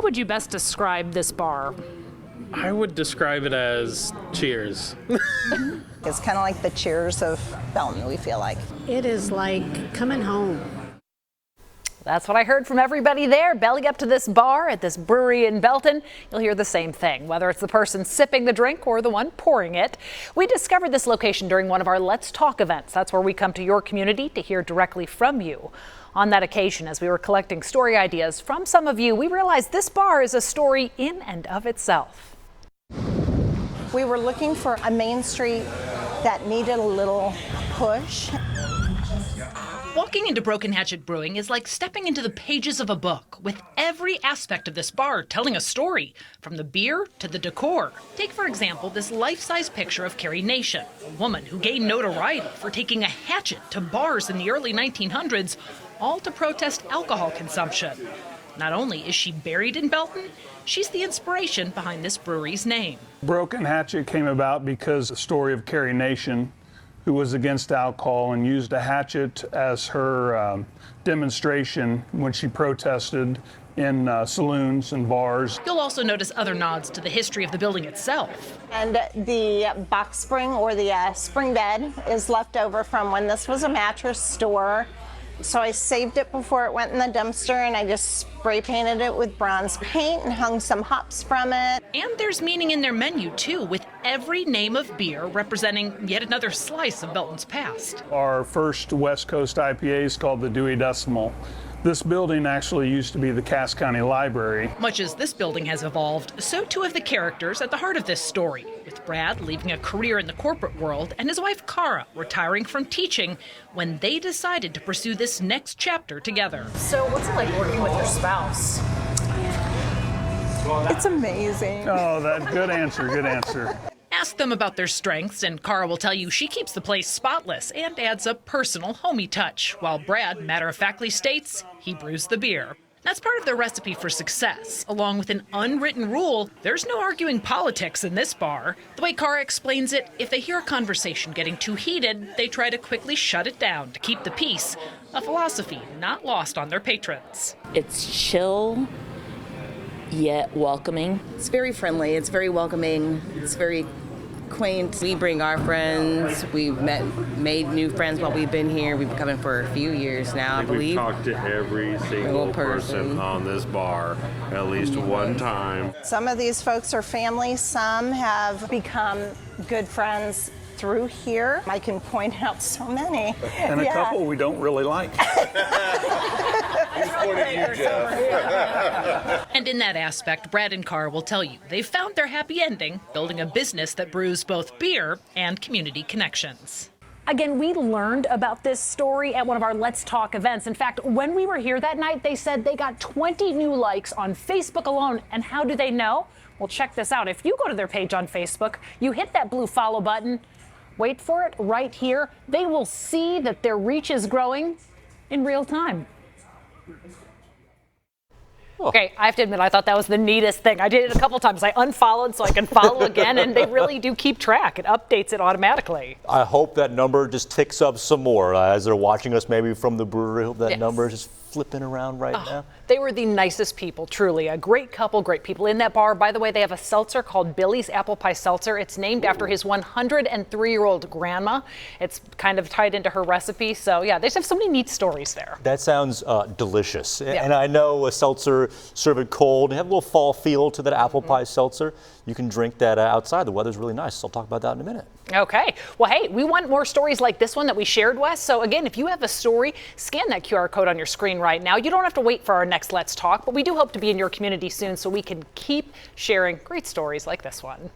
How would you best describe this bar? I would describe it as cheers. It's kind of like the Cheers of Belton, we feel like. It is like coming home. That's what I heard from everybody there. Belly up to this bar at this brewery in Belton. You'll hear the same thing, whether it's the person sipping the drink or the one pouring it. We discovered this location during one of our Let's Talk events. That's where we come to your community to hear directly from you. On that occasion, as we were collecting story ideas from some of you, we realized this bar is a story in and of itself. We were looking for a main street that needed a little push. Walking into Broken Hatchet Brewing is like stepping into the pages of a book, with every aspect of this bar telling a story, from the beer to the decor. Take, for example, this life-size picture of Carrie Nation, a woman who gained notoriety for taking a hatchet to bars in the early 1900s, all to protest alcohol consumption. Not only is she buried in Belton, she's the inspiration behind this brewery's name. Broken Hatchet came about because the story of Carrie Nation, who was against alcohol and used a hatchet as her demonstration when she protested in saloons and bars. You'll also notice other nods to the history of the building itself. And the box spring or the spring bed is left over from when this was a mattress store. So I saved it before it went in the dumpster, and I just spray painted it with bronze paint and hung some hops from it. And there's meaning in their menu too, with every name of beer representing yet another slice of Belton's past. Our first West Coast IPA is called the Dewey Decimal. This building actually used to be the Cass County Library. Much as this building has evolved, so too have the characters at the heart of this story, with Brad leaving a career in the corporate world and his wife Cara retiring from teaching when they decided to pursue this next chapter together. So what's it like working with your spouse? It's amazing. Oh, good answer, good answer. Ask them about their strengths, and Cara will tell you she keeps the place spotless and adds a personal homey touch, while Brad matter-of-factly states he brews the beer. That's part of their recipe for success. Along with an unwritten rule, there's no arguing politics in this bar. The way Cara explains it, if they hear a conversation getting too heated, they try to quickly shut it down to keep the peace, a philosophy not lost on their patrons. It's chill, yet welcoming. It's very friendly, it's very welcoming, it's very quaint. We bring our friends, we've made new friends while we've been here. We've been coming for a few years now, I believe. We've talked to every single person on this bar at least one time. Some of these folks are family, some have become good friends through here. I can point out so many. And a couple we don't really like. And in that aspect, Brad and Cara will tell you they've found their happy ending, building a business that brews both beer and community connections. Again, we learned about this story at one of our Let's Talk events. In fact, when we were here that night, they said they got 20 new likes on Facebook alone. And how do they know? Well, check this out. If you go to their page on Facebook, you hit that blue follow button, wait for it right here, they will see that their reach is growing in real time. Okay, I have to admit, I thought that was the neatest thing. I did it a couple times. I unfollowed so I can follow again, and they really do keep track. It updates it automatically. I hope that number just ticks up some more as they're watching us maybe from the brewery. I hope that number is just flipping around right now. They were the nicest people, truly. A great couple, great people in that bar. By the way, they have a seltzer called Billy's Apple Pie Seltzer. It's named after his 103-year-old grandma. It's kind of tied into her recipe. So yeah, they just have so many neat stories there. That sounds delicious. Yeah. And I know a seltzer, serve it cold, have a little fall feel to that apple pie seltzer. You can drink that outside. The weather's really nice. So I'll talk about that in a minute. Okay. Well, hey, we want more stories like this one that we shared, Wes. So again, if you have a story, scan that QR code on your screen right now. You don't have to wait for our next Let's Talk, but we do hope to be in your community soon so we can keep sharing great stories like this one.